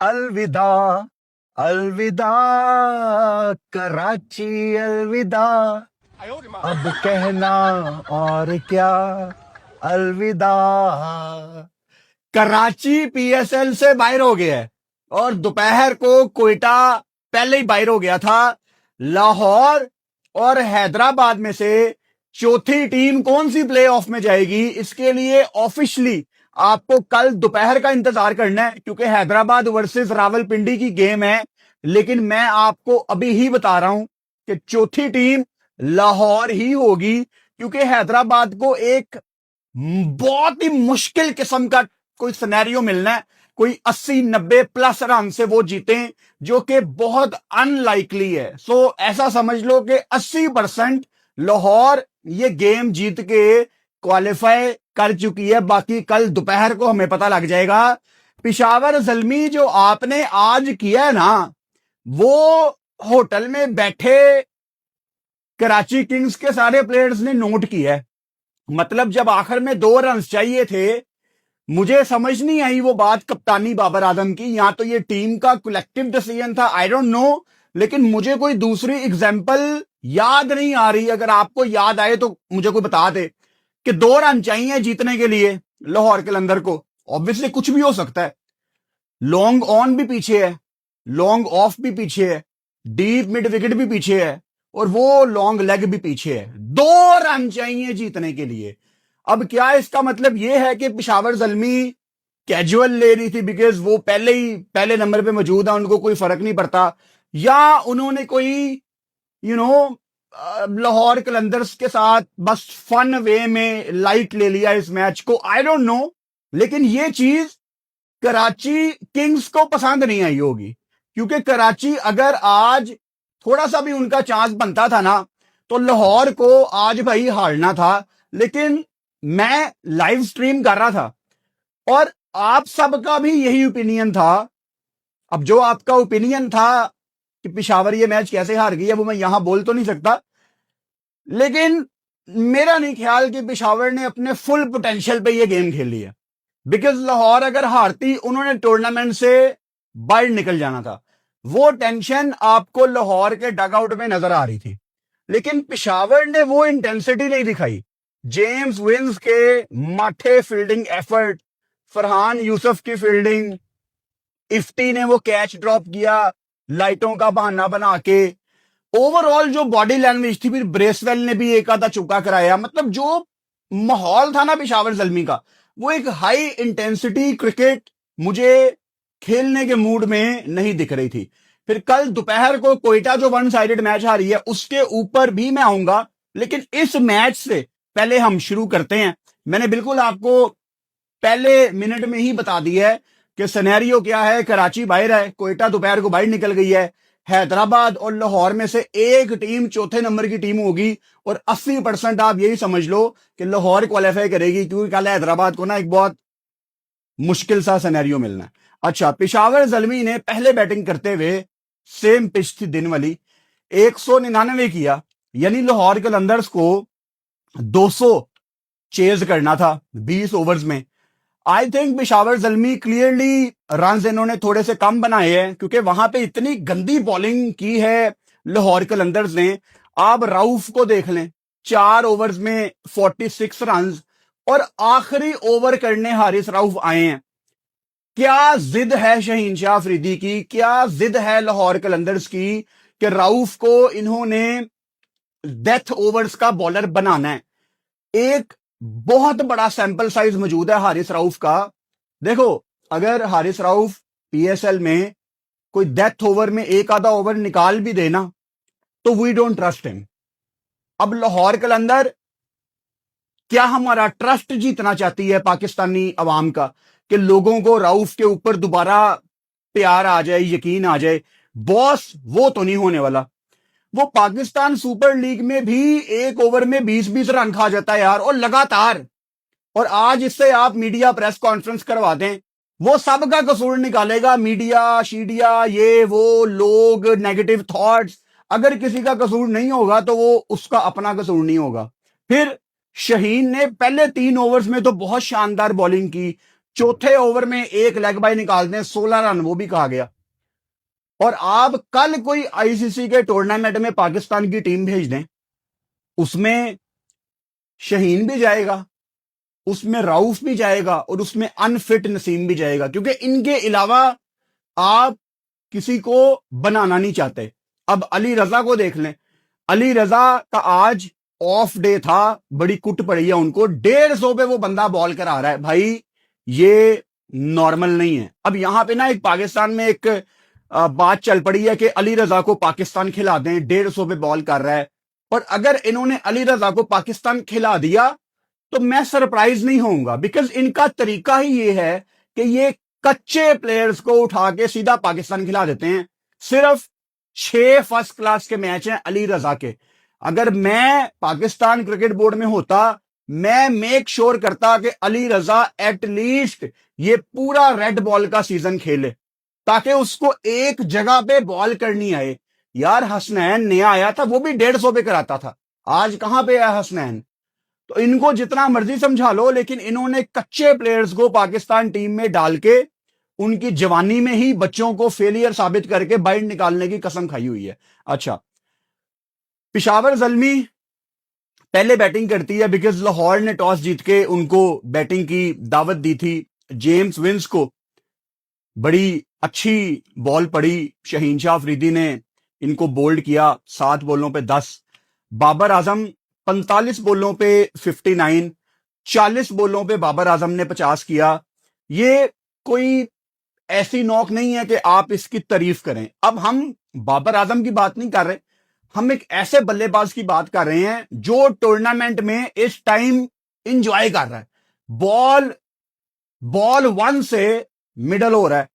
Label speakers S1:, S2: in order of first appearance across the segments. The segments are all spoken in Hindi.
S1: अलविदा अलविदा कराची, अलविदा अब कहना और क्या, अलविदा। कराची पीएसएल से बाहर हो गया है और दोपहर को कोयटा पहले ही बाहर हो गया था। लाहौर और हैदराबाद में से चौथी टीम कौन सी प्लेऑफ में जाएगी, इसके लिए ऑफिशियली आपको कल दोपहर का इंतजार करना है, क्योंकि हैदराबाद वर्सेस रावलपिंडी की गेम है। लेकिन मैं आपको अभी ही बता रहा हूं कि चौथी टीम लाहौर ही होगी, क्योंकि हैदराबाद को एक बहुत ही मुश्किल किस्म का कोई सिनेरियो मिलना है, कोई 80-90 प्लस रन से वो जीते, जो कि बहुत अनलाइकली है। सो ऐसा समझ लो कि 80% लाहौर ये गेम जीत के क्वालिफाई कर चुकी है। बाकी कल दोपहर को हमें पता लग जाएगा। पिशावर जल्मी जो आपने आज किया है ना, वो होटल में बैठे कराची किंग्स के सारे प्लेयर्स ने नोट किया है। मतलब जब आखिर में 2 रन चाहिए थे, मुझे समझ नहीं आई वो बात कप्तानी बाबर आजम की, या तो ये टीम का कलेक्टिव डिसीजन था, आई डोंट नो। लेकिन मुझे कोई दूसरी एग्जांपल याद नहीं आ रही। अगर आपको याद आए तो मुझे कोई बता दे कि 2 रन चाहिए जीतने के लिए लाहौर कलंदर को। ऑब्वियसली कुछ भी हो सकता है, लॉन्ग ऑन भी पीछे है, लॉन्ग ऑफ भी पीछे है, डीप मिड विकेट भी पीछे है, और वो लॉन्ग लेग भी पीछे है। 2 रन चाहिए जीतने के लिए। अब क्या इसका मतलब यह है कि पिशावर जल्मी कैजुअल ले रही थी बिकॉज वो पहले ही पहले नंबर पे मौजूद है, उनको कोई फर्क नहीं पड़ता, या उन्होंने कोई लाहौर कलंदर्स के साथ बस फन वे में लाइट ले लिया इस मैच को, आई डोंट नो। लेकिन ये चीज कराची किंग्स को पसंद नहीं आई होगी, क्योंकि कराची अगर आज थोड़ा सा भी उनका चांस बनता था ना, तो लाहौर को आज भाई हारना था। लेकिन मैं लाइव स्ट्रीम कर रहा था और आप सबका भी यही ओपिनियन था। अब जो आपका ओपिनियन था कि पिशावर ये मैच कैसे हार गई है, वो मैं यहां बोल तो नहीं सकता, लेकिन मेरा नहीं ख्याल कि पिशावर ने अपने फुल पोटेंशियल पे ये गेम खेली है। बिकॉज लाहौर अगर हारती, उन्होंने टूर्नामेंट से बाहर निकल जाना था। वो टेंशन आपको लाहौर के डगआउट में नजर आ रही थी, लेकिन पिशावर ने वो इंटेंसिटी नहीं दिखाई। जेम्स विंस के माठे फील्डिंग एफर्ट, फरहान यूसुफ की फील्डिंग, इफ्ती ने वो कैच ड्रॉप किया लाइटों का बहाना बना के, ओवरऑल जो बॉडी लैंग्वेज थी, फिर ब्रेसवेल ने भी एक आधा चौका कराया। मतलब जो माहौल था ना पिशावर जल्मी का, वो एक हाई इंटेंसिटी क्रिकेट मुझे खेलने के मूड में नहीं दिख रही थी। फिर कल दोपहर को कोयटा जो 1 साइडेड मैच हारी है, उसके ऊपर भी मैं आऊंगा, लेकिन इस मैच से पहले हम शुरू करते हैं। मैंने बिल्कुल आपको पहले मिनट में ही बता दिया है कि सिनेरियो क्या है। कराची बाहर है, कोयटा दोपहर को बाहर निकल गई है, हैदराबाद और लाहौर में से एक टीम चौथे नंबर की टीम होगी, और 80% आप यही समझ लो कि लाहौर क्वालिफाई करेगी, क्योंकि कल हैदराबाद को ना एक बहुत मुश्किल सा सिनेरियो मिलना है। अच्छा, पिशावर जल्मी ने पहले बैटिंग करते हुए, सेम पिच थी दिन वाली, 199 किया, यानी लाहौर कलंदर्स को 200 चेज करना था 20 ओवर्स में। I think Peshawar Zalmi clearly run इन्होंने थोड़े से कम बनाए हैं, क्योंकि वहां पे इतनी गंदी बॉलिंग की है लाहौर कलंदर्स ने। आप राउफ को देख लें, 4 ओवर्स में 46 रन, और आखिरी ओवर करने हारिस राउफ आए हैं। क्या जिद है शहीन शाह अफरीदी की, क्या जिद है लाहौर कलंदर्स की कि राउफ को इन्होंने डेथ ओवर्स का बॉलर बनाना है। एक बहुत बड़ा सैंपल साइज मौजूद है हारिस राउफ का। देखो, अगर हारिस राउफ पीएसएल में कोई डेथ ओवर में एक आधा ओवर निकाल भी देना, तो वी डोंट ट्रस्ट हिम। अब लाहौर कलंदर, क्या हमारा ट्रस्ट जीतना चाहती है पाकिस्तानी अवाम का, कि लोगों को राउफ के ऊपर दोबारा प्यार आ जाए, यकीन आ जाए? बॉस, वो तो नहीं होने वाला। वो पाकिस्तान सुपर लीग में भी एक ओवर में 20-20 रन खा जाता है यार, और लगातार। और आज इससे आप मीडिया प्रेस कॉन्फ्रेंस करवा दें, वो सबका कसूर निकालेगा, मीडिया शीडिया ये वो लोग, नेगेटिव थॉट्स। अगर किसी का कसूर नहीं होगा तो वो उसका अपना कसूर नहीं होगा। फिर शहीन ने पहले 3 ओवर्स में तो बहुत शानदार बॉलिंग की, चौथे ओवर में एक लेग बाय निकालते हैं, 16 रन, वो भी कहा गया। और आप कल कोई आईसीसी के टूर्नामेंट में पाकिस्तान की टीम भेज दें, उसमें शहीन भी जाएगा, उसमें राउफ भी जाएगा और उसमें अनफिट नसीम भी जाएगा, क्योंकि इनके अलावा आप किसी को बनाना नहीं चाहते। अब अली रजा को देख लें, अली रजा का आज ऑफ डे था, बड़ी कुट पड़ी है उनको, 150 पे वो बंदा बॉल करा रहा है। भाई ये नॉर्मल नहीं है। अब यहां पे ना एक पाकिस्तान में एक बात चल पड़ी है कि अली रजा को पाकिस्तान खिला दें, 150 पे बॉल कर रहा है। और अगर इन्होंने अली रजा को पाकिस्तान खिला दिया तो मैं सरप्राइज नहीं होऊंगा, बिकॉज इनका तरीका ही ये है कि ये कच्चे प्लेयर्स को उठा के सीधा पाकिस्तान खिला देते हैं। सिर्फ 6 फर्स्ट क्लास के मैच हैं अली रजा के। अगर मैं पाकिस्तान क्रिकेट बोर्ड में होता, मैं मेक श्योर करता कि अली रजा एटलीस्ट ये पूरा रेड बॉल का सीजन खेले, ताकि उसको एक जगह पे बॉल करनी आए। यार हसनैन नया आया था, वो भी 150 पे कराता था, आज कहां पे आया हसनैन? तो इनको जितना मर्जी समझा लो, लेकिन इन्होंने कच्चे प्लेयर्स को पाकिस्तान टीम में डाल के उनकी जवानी में ही बच्चों को फेलियर साबित करके बाइट निकालने की कसम खाई हुई है। अच्छा, पेशावर ज़ल्मी पहले बैटिंग करती है, बिकॉज लाहौर ने टॉस जीत के उनको बैटिंग की दावत दी थी। जेम्स विंस को बड़ी अच्छी बॉल पड़ी, शहीन शाह अफरीदी ने इनको बोल्ड किया, 7 बॉलों पे 10। बाबर आजम 45 बॉलों पे 59, 40 बॉलों पे बाबर आजम ने 50 किया। ये कोई ऐसी नॉक नहीं है कि आप इसकी तारीफ करें। अब हम बाबर आजम की बात नहीं कर रहे, हम एक ऐसे बल्लेबाज की बात कर रहे हैं जो टूर्नामेंट में इस टाइम इंजॉय कर रहा है। बॉल 1 से मिडल हो रहा है,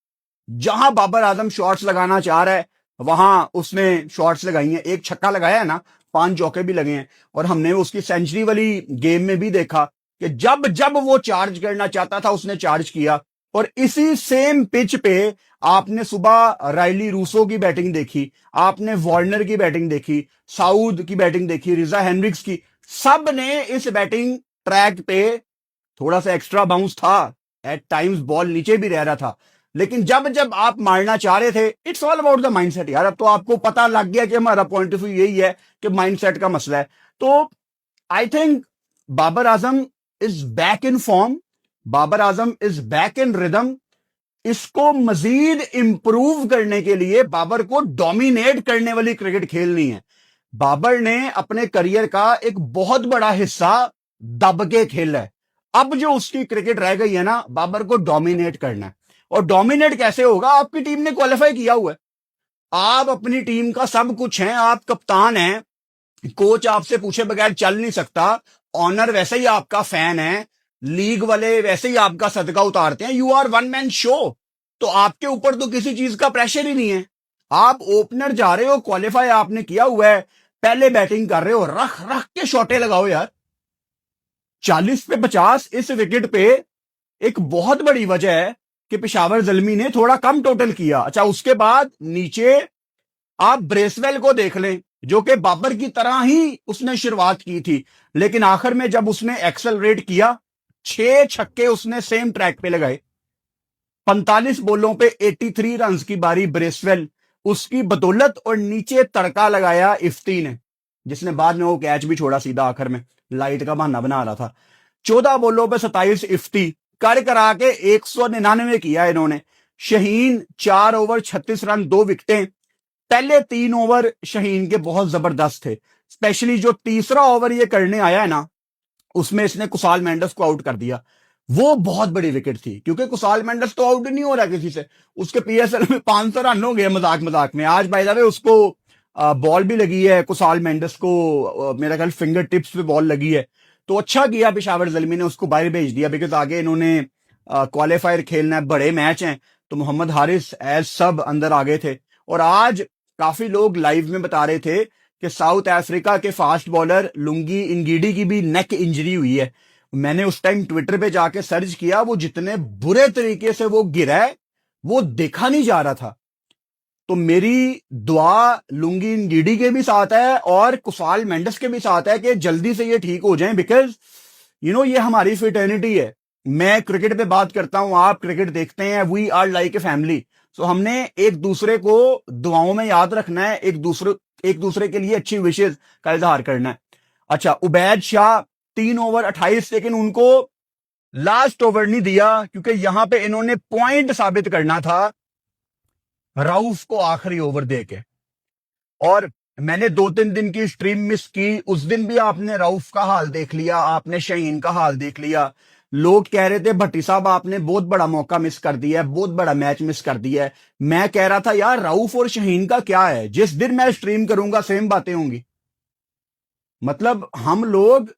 S1: जहां बाबर आजम शॉट्स लगाना चाह रहा है वहां उसने शॉट्स लगाई हैं। एक छक्का लगाया है ना, 5 चौके भी लगे हैं। और हमने उसकी सेंचुरी वाली गेम में भी देखा कि जब जब वो चार्ज करना चाहता था उसने चार्ज किया। और इसी सेम पिच पे आपने सुबह राइली रूसो की बैटिंग देखी, आपने वार्नर की बैटिंग देखी, साउद की बैटिंग देखी, रिजा हेनरिक्स की। सब ने इस बैटिंग ट्रैक पे थोड़ा सा एक्स्ट्रा बाउंस था, एट टाइम्स बॉल नीचे भी रह रहा था, लेकिन जब जब आप मारना चाह रहे थे, it's all about the mindset यार। अब तो आपको पता लग गया कि हमारा पॉइंट ऑफ व्यू यही है कि माइंडसेट का मसला है। तो I think Babar Azam is back in form, Babar Azam is back in rhythm. इसको मजीद इंप्रूव करने के लिए बाबर को डोमिनेट करने वाली क्रिकेट खेलनी है। बाबर ने अपने करियर का एक बहुत बड़ा हिस्सा दब के खेला है। अब जो उसकी क्रिकेट रह गई है ना, बाबर को डोमिनेट करना है। और डोमिनेट कैसे होगा? आपकी टीम ने क्वालिफाई किया हुआ है, आप अपनी टीम का सब कुछ हैं, आप कप्तान हैं, कोच आपसे पूछे बगैर चल नहीं सकता, ऑनर वैसे ही आपका फैन है, लीग वाले वैसे ही आपका सदका उतारते हैं, you are one man show. तो आपके ऊपर तो किसी चीज का प्रेशर ही नहीं है। आप ओपनर जा रहे हो, क्वालिफाई आपने किया हुआ है, पहले बैटिंग कर रहे हो, रख रख के शॉटे लगाओ यार। 40 पे 50 इस विकेट पे एक बहुत बड़ी वजह है कि पेशावर ज़ल्मी ने थोड़ा कम टोटल किया। अच्छा, उसके बाद नीचे आप ब्रेसवेल को देख लें, जो कि बाबर की तरह ही उसने शुरुआत की थी, लेकिन आखिर में जब उसने एक्सेलरेट किया, 6 छक्के उसने सेम ट्रैक पे लगाए। 45 बॉलों पे 83 रन की बारी ब्रेसवेल, उसकी बदौलत। और नीचे तड़का लगाया इफ्ती ने, जिसने बाद में वो कैच भी छोड़ा सीधा आखिर में, लाइट का बहाना बना रहा था। 14 बॉलों पे 27 इफ्ती कर करा के 199 किया इन्होंने। Shaheen 4 over 36 run 2 विकेटें। पहले 3 ओवर शहीन के बहुत जबरदस्त थे, स्पेशली जो तीसरा ओवर ये करने आया है ना, उसमें इसने कुसाल मेंडस को आउट कर दिया। वो बहुत बड़ी विकेट थी, क्योंकि कुसाल मेंडस तो आउट नहीं हो रहा किसी से। उसके पीएसएल में 500 रन हो गए मजाक मजाक में। आज बाय द वे उसको बॉल भी लगी है, कुसाल मेंडस को मेरा ख्याल फिंगर टिप्स पे बॉल लगी है। तो अच्छा किया पेशावर ज़ल्मी ने उसको बाहर भेज दिया, बिकॉज आगे इन्होंने क्वालिफायर खेलना है, बड़े मैच हैं। तो मोहम्मद हारिस एज सब अंदर आ गए थे। और आज काफी लोग लाइव में बता रहे थे कि साउथ अफ्रीका के फास्ट बॉलर लुंगी इंगीडी की भी नेक इंजरी हुई है। मैंने उस टाइम ट्विटर पे जाके सर्च किया, वो जितने बुरे तरीके से वो गिरा है वो देखा नहीं जा रहा था। तो मेरी दुआ लुंगी इंगीडी के भी साथ है और कुसाल मेंडस के भी साथ है कि जल्दी से ये ठीक हो जाएं, बिकॉज ये हमारी फिटर्निटी है। मैं क्रिकेट पे बात करता हूं, आप क्रिकेट देखते हैं, we are like a family. So हमने एक दूसरे को दुआओं में याद रखना है, एक दूसरे के लिए अच्छी विशेष का इजहार करना है। अच्छा, उबैद शाह 3 ओवर 28, लेकिन उनको लास्ट ओवर नहीं दिया क्योंकि यहां पे इन्होंने पॉइंट साबित करना था राउफ को आखिरी ओवर दे के। और मैंने 2-3 दिन की स्ट्रीम मिस की, उस दिन भी आपने राउफ का हाल देख लिया, आपने शहीन का हाल देख लिया। लोग कह रहे थे भट्टी साहब आपने बहुत बड़ा मौका मिस कर दिया है, बहुत बड़ा मैच मिस कर दिया है। मैं कह रहा था यार राउफ और शहीन का क्या है, जिस दिन मैं स्ट्रीम करूंगा सेम बातें होंगी। मतलब हम लोग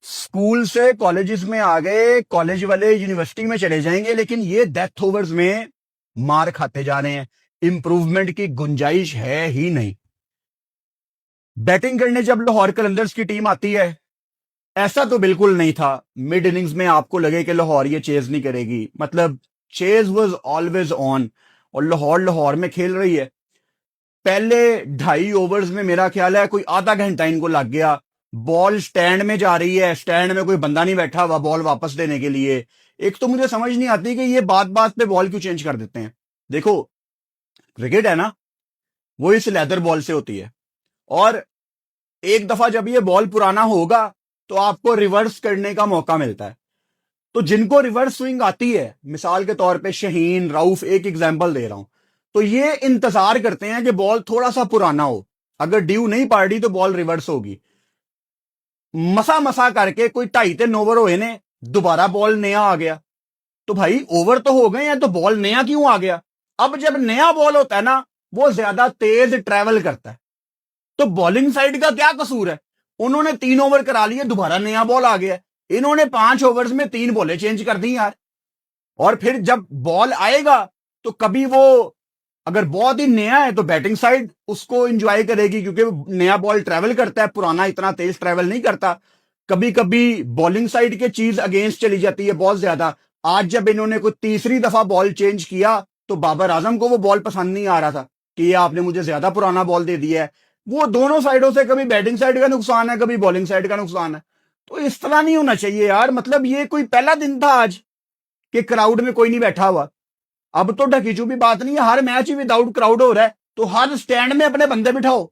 S1: स्कूल से कॉलेजेस में आ गए, कॉलेज वाले यूनिवर्सिटी में चले जाएंगे, लेकिन ये डेथ ओवर्स में मार खाते जा रहे हैं। इंप्रूवमेंट की गुंजाइश है ही नहीं। बैटिंग करने जब लाहौर कलंदर्स की टीम आती है, ऐसा तो बिल्कुल नहीं था मिड इनिंग्स में आपको लगे कि लाहौर ये चेज नहीं करेगी। मतलब चेज वाज ऑलवेज ऑन, और लाहौर लाहौर में खेल रही है। पहले 2.5 ओवर्स में मेरा ख्याल है कोई आधा घंटा इनको लग गया। बॉल स्टैंड में जा रही है, स्टैंड में कोई बंदा नहीं बैठा हुआ बॉल वापस देने के लिए। एक तो मुझे समझ नहीं आती कि ये बात बात पे बॉल क्यों चेंज कर देते हैं। देखो, क्रिकेट है ना, वो इस लेदर बॉल से होती है, और एक दफा जब ये बॉल पुराना होगा तो आपको रिवर्स करने का मौका मिलता है। तो जिनको रिवर्स स्विंग आती है, मिसाल के तौर पे शहीन, राउफ, एक एग्जांपल दे रहा हूं, तो ये इंतजार करते हैं कि बॉल थोड़ा सा पुराना हो, अगर ड्यू नहीं पड़ रही तो बॉल रिवर्स होगी। मसा मसा करके कोई 2.5-3 ओवर हुए ने, दोबारा बॉल नया आ गया। तो भाई ओवर तो हो गए हैं, तो बॉल नया क्यों आ गया? अब जब नया बॉल होता है ना, वो ज्यादा तेज ट्रेवल करता है। तो बॉलिंग साइड का क्या कसूर है? उन्होंने 3 ओवर करा लिए, दोबारा नया बॉल आ गया। इन्होंने 5 ओवर्स में 3 बॉलें चेंज कर दी यार। और फिर जब बॉल आएगा तो कभी वो अगर बहुत ही नया है तो बैटिंग साइड उसको एंजॉय करेगी, क्योंकि नया बॉल ट्रेवल करता है, पुराना इतना तेज ट्रेवल नहीं करता। कभी कभी बॉलिंग साइड के चीज अगेंस्ट चली जाती है बहुत ज्यादा। आज जब इन्होंने कोई तीसरी दफा बॉल चेंज किया तो बाबर आजम को वो बॉल पसंद नहीं आ रहा था कि ये आपने मुझे ज्यादा पुराना बॉल दे दिया है। वो दोनों साइडों से, कभी बैटिंग साइड का नुकसान है, कभी बॉलिंग साइड का नुकसान है। तो इस तरह नहीं होना चाहिए यार। मतलब ये कोई पहला दिन था आज कि क्राउड में कोई नहीं बैठा हुआ। अब तो ढकी चुपी बात नहीं है, हर मैच ही विदाउट क्राउड हो रहा है। तो हर स्टैंड में अपने बंदे बिठाओ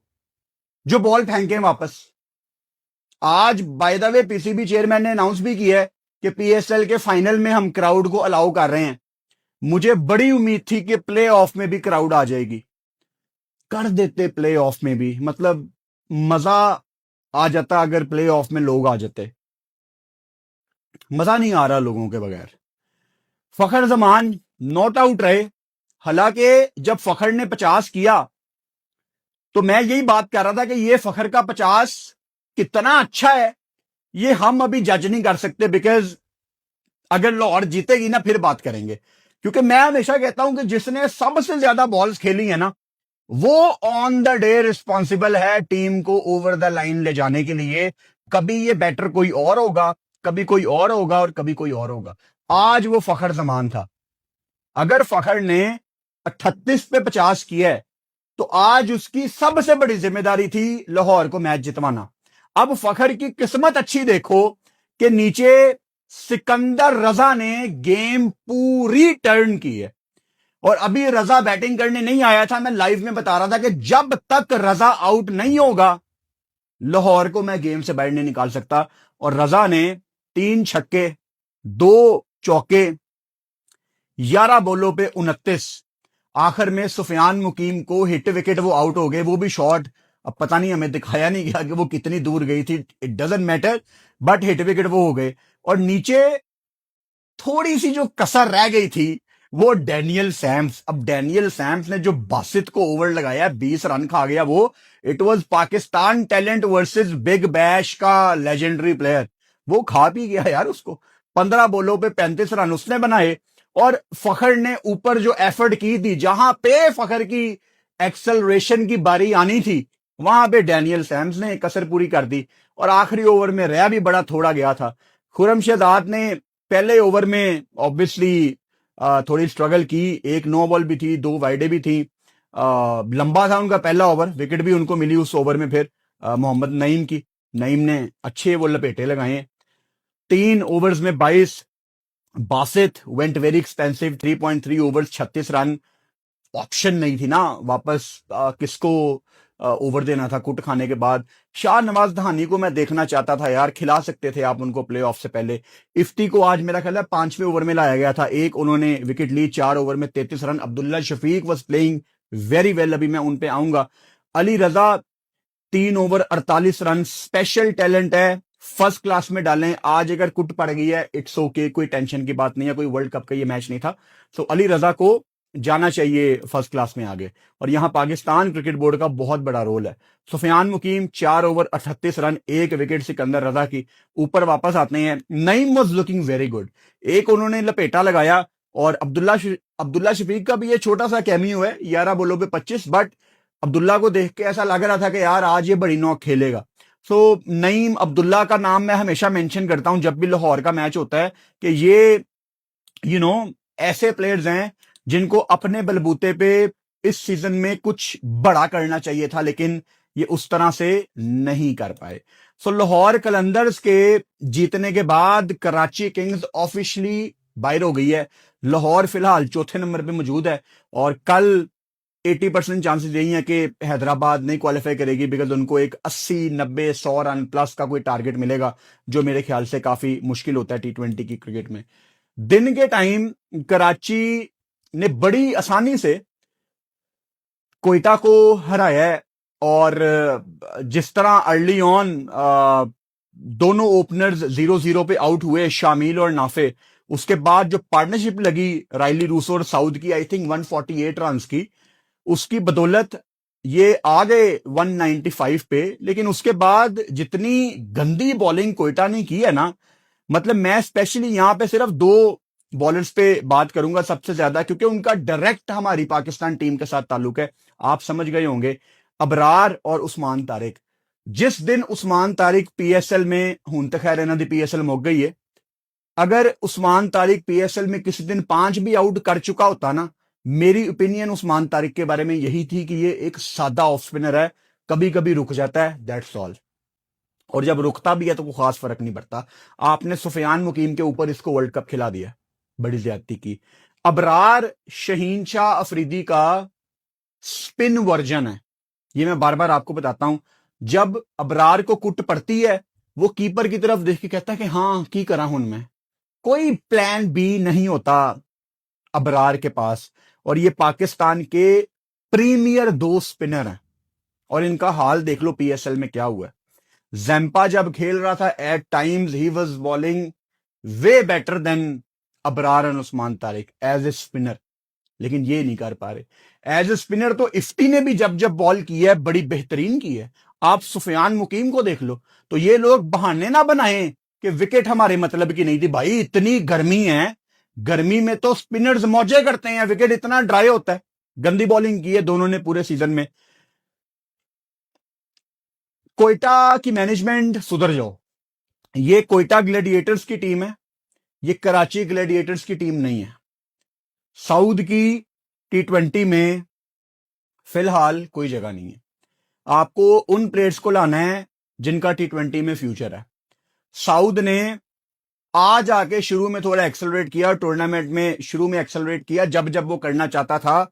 S1: जो बॉल फेंके वापस। आज by the way PCB chairman ने अनाउंस भी किया है कि पीएसएल के फाइनल में हम क्राउड को अलाउ कर रहे हैं। मुझे बड़ी उम्मीद थी कि प्ले ऑफ में भी क्राउड आ जाएगी, कर देते प्ले ऑफ में भी, मतलब मजा आ जाता अगर प्ले ऑफ में लोग आ जाते। मजा नहीं आ रहा लोगों के बगैर। फखर जमान नॉट आउट रहे, हालांकि जब फखर ने 50 किया तो मैं यही बात कर रहा था कि ये फखर का 50 कितना अच्छा है ये हम अभी जज नहीं कर सकते, बिकॉज अगर लाहौर जीतेगी ना फिर बात करेंगे। क्योंकि मैं हमेशा कहता हूं कि जिसने सबसे ज्यादा बॉल्स खेली है ना, वो ऑन द डे रिस्पॉन्सिबल है टीम को ओवर द लाइन ले जाने के लिए। कभी ये बैटर कोई और होगा, कभी कोई और होगा, और कभी कोई और होगा। आज वो फखर जमान था। अगर फखर ने 38 पे 50 किया है तो आज उसकी सबसे बड़ी जिम्मेदारी थी लाहौर को मैच जितवाना। अब फखर की किस्मत अच्छी देखो कि नीचे सिकंदर रजा ने गेम पूरी टर्न की है, और अभी रजा बैटिंग करने नहीं आया था। मैं लाइव में बता रहा था कि जब तक रजा आउट नहीं होगा लाहौर को मैं गेम से बाहर नहीं निकाल सकता। और रजा ने 3 छक्के 2 चौके 11 बॉलों पे 29। आखिर में सुफियान मुकीम को हिट विकेट, वो आउट हो गए, वो भी शॉट। अब पता नहीं, हमें दिखाया नहीं गया कि वो कितनी दूर गई थी, it doesn't matter, but hit wicket वो हो गए। और नीचे थोड़ी सी जो कसर रह गई थी वो डैनियल सैम्स। अब डैनियल सैम्स ने जो बासित को ओवर लगाया, 20 रन खा गया वो। It was Pakistan talent versus big bash का लेजेंडरी प्लेयर। वो खा पी गया यार उसको। 15 बॉलों पे 35 रन उसने बनाए। और फखर ने ऊपर जो एफर्ट की थी, जहां पे फखर की एक्सेलरेशन की बारी आनी थी, वहां पे डैनियल सैम्स ने कसर पूरी कर दी। और आखिरी ओवर में रह भी बड़ा थोड़ा गया था। खुरम शहजाद ने पहले ओवर में ऑब्वियसली थोड़ी स्ट्रगल की, एक नो बॉल भी थी, 2 वाइडे भी थी। लंबा था उनका पहला ओवर, विकेट भी उनको मिली उस ओवर में। फिर मोहम्मद नईम की, नईम ने अच्छे वो लपेटे लगाए। 3 ओवर्स में 22। Basit went very expensive, 3.3 overs 36 run. Option नहीं थी ना वापस किसको ओवर देना था कुट खाने के बाद। शाहनवाज दहानी को मैं देखना चाहता था यार, खिला सकते थे आप उनको प्लेऑफ से पहले। इफ्ती को आज मेरा ख्याल है 5वें ओवर में लाया गया था, एक उन्होंने विकेट ली, 4 ओवर में 33 run. Abdullah Shafique was playing very well, अभी मैं उन पे आऊंगा। Ali Raza 3 over 48 run, special talent है, फर्स्ट क्लास में डालें। आज अगर कुट पड़ गई है इट्स ओके, कोई टेंशन की बात नहीं है, कोई वर्ल्ड कप का ये मैच नहीं था। तो अली रजा को जाना चाहिए फर्स्ट क्लास में आगे। और यहां पाकिस्तान क्रिकेट बोर्ड का बहुत बड़ा रोल है। सुफियान मुकीम 4 ओवर 38 रन, 1 विकेट सिकंदर रजा की। ऊपर वापस आते हैं, Naeem was looking very good, एक उन्होंने लपेटा लगाया। और अब्दुल्ला शफीक का भी ये छोटा सा कैमियो है, 11 बॉलों पे 25, बट अब्दुल्ला को देख के ऐसा लग रहा था कि यार आज ये बड़ी नॉक खेलेगा। सो नईम अब्दुल्ला का नाम मैं हमेशा मेंशन करता हूं जब भी लाहौर का मैच होता है, कि ये ऐसे प्लेयर्स हैं जिनको अपने बलबूते पे इस सीजन में कुछ बड़ा करना चाहिए था, लेकिन ये उस तरह से नहीं कर पाए। सो लाहौर कलंदर्स के जीतने के बाद कराची किंग्स ऑफिशियली बाहर हो गई है। लाहौर फिलहाल चौथे नंबर पे मौजूद है और कल 80% चांसेस यही है कि हैदराबाद नहीं क्वालिफाई करेगी, बिकॉज उनको एक 80, 90, 100 रन प्लस का कोई टारगेट मिलेगा, जो मेरे ख्याल से काफी मुश्किल होता है T20 की क्रिकेट में। दिन के टाइम कराची ने बड़ी आसानी से कोयटा को हराया है। और जिस तरह अर्ली ऑन दोनों ओपनर्स 0-0 पे आउट हुए, शामिल और नाफे, उसके बाद जो पार्टनरशिप लगी राइली रूसो और साउद की, आई थिंक 148 रन की, उसकी बदौलत ये आ गए 195 पे। लेकिन उसके बाद जितनी गंदी बॉलिंग कोयटा ने की है ना, मतलब मैं स्पेशली यहां पे सिर्फ 2 बॉलर्स पे बात करूंगा सबसे ज्यादा, क्योंकि उनका डायरेक्ट हमारी पाकिस्तान टीम के साथ ताल्लुक है। आप समझ गए होंगे, अबरार और उस्मान तारिक। जिस दिन उस्मान तारिक पीएसएल में हूं, तो खैर इन्हों की पीएसएल मुक गई है, अगर उस्मान तारिक पीएसएल में किसी दिन 5 भी आउट कर चुका होता ना, मेरी ओपिनियन उस्मान तारिक के बारे में यही थी कि ये एक सादा ऑफ स्पिनर है, कभी कभी रुक जाता है, दैट्स ऑल। और जब रुकता भी है तो कोई खास फर्क नहीं पड़ता। आपने सुफियान मुकीम के ऊपर इसको वर्ल्ड कप खिला दिया, बड़ी ज्यादती की। अबरार शहीन शाह अफरीदी का स्पिन वर्जन है, ये मैं बार बार आपको बताता हूं। जब अबरार को कुट पड़ती है, वो कीपर की तरफ देख के कहता है कि हाँ की करा हूं मैं, कोई प्लान बी नहीं होता अबरार के पास। और ये पाकिस्तान के प्रीमियर 2 स्पिनर हैं, और इनका हाल देख लो पीएसएल में क्या हुआ है। जैम्पा जब खेल रहा था, eight times he was bowling way better than Abrar and Usman Tariq as a spinner, लेकिन ये नहीं कर पा रहे एज ए स्पिनर। तो इफ्ती ने भी जब जब बॉल की है बड़ी बेहतरीन की है। आप सुफियान मुकीम को देख लो, तो ये लोग बहाने ना बनाएं कि विकेट हमारे मतलब की नहीं थी। भाई इतनी गर्मी है, गर्मी में तो स्पिनर्स मौजे करते हैं, विकेट इतना ड्राई होता है। गंदी बॉलिंग की है दोनों ने पूरे सीजन में। कोयटा की मैनेजमेंट सुधर जाओ, ये कोयटा ग्लैडिएटर्स की टीम है, ये कराची ग्लैडिएटर्स की टीम नहीं है। साउद की T20 में फिलहाल कोई जगह नहीं है। आपको उन प्लेयर्स को लाना है जिनका T20 में फ्यूचर है। साउद ने आज आके शुरू में थोड़ा एक्सेलरेट किया, टूर्नामेंट में शुरू में एक्सेलरेट किया जब जब वो करना चाहता था।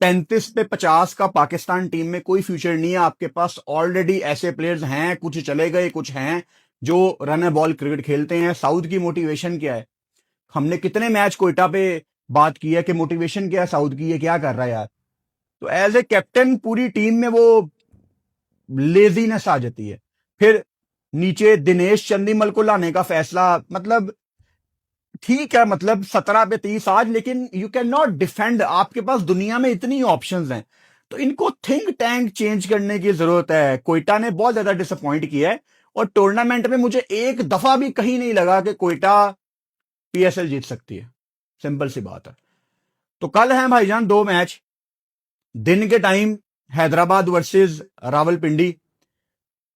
S1: 35 पे 50 का पाकिस्तान टीम में कोई फ्यूचर नहीं है। आपके पास ऑलरेडी ऐसे प्लेयर्स हैं, कुछ चले गए, कुछ हैं जो रन बॉल क्रिकेट खेलते हैं। साउथ की मोटिवेशन क्या है? हमने कितने मैच कोयटा पे बात की है कि मोटिवेशन क्या है साउथ की, ये क्या कर रहा है यार। तो एज ए कैप्टन पूरी टीम में वो लेजीनेस आ जाती है। फिर नीचे दिनेश चंदीमल को लाने का फैसला, मतलब ठीक है, मतलब 17 पे 30 आज, लेकिन यू कैन नॉट डिफेंड। आपके पास दुनिया में इतनी ऑप्शंस हैं, तो इनको थिंक टैंक चेंज करने की जरूरत है। कोयटा ने बहुत ज्यादा डिसअपॉइंट किया है, और टूर्नामेंट में मुझे एक दफा भी कहीं नहीं लगा कि कोयटा पीएसएल जीत सकती है। सिंपल सी बात है। तो कल है भाईजान 2 मैच। दिन के टाइम हैदराबाद वर्सेस रावलपिंडी,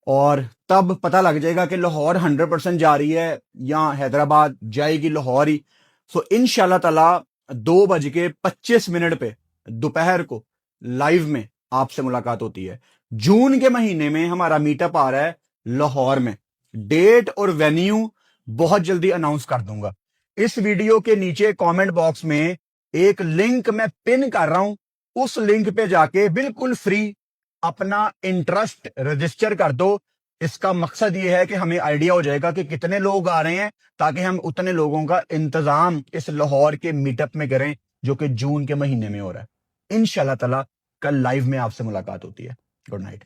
S1: और तब पता लग जाएगा कि लाहौर 100% जा रही है या हैदराबाद जाएगी लाहौर ही। सो इंशाल्लाह ताला 2:25 पे दोपहर को लाइव में आपसे मुलाकात होती है। जून के महीने में हमारा मीटअप आ रहा है लाहौर में। डेट और वेन्यू बहुत जल्दी अनाउंस कर दूंगा। इस वीडियो के नीचे कमेंट बॉक्स में एक लिंक मैं पिन कर रहा हूं, उस लिंक पे जाके बिल्कुल फ्री अपना इंटरेस्ट रजिस्टर कर दो। इसका मकसद ये है कि हमें आइडिया हो जाएगा कि कितने लोग आ रहे हैं, ताकि हम उतने लोगों का इंतजाम इस लाहौर के मीटअप में करें जो कि जून के महीने में हो रहा है। इंशाल्लाह ताला कल लाइव में आपसे मुलाकात होती है। Good night.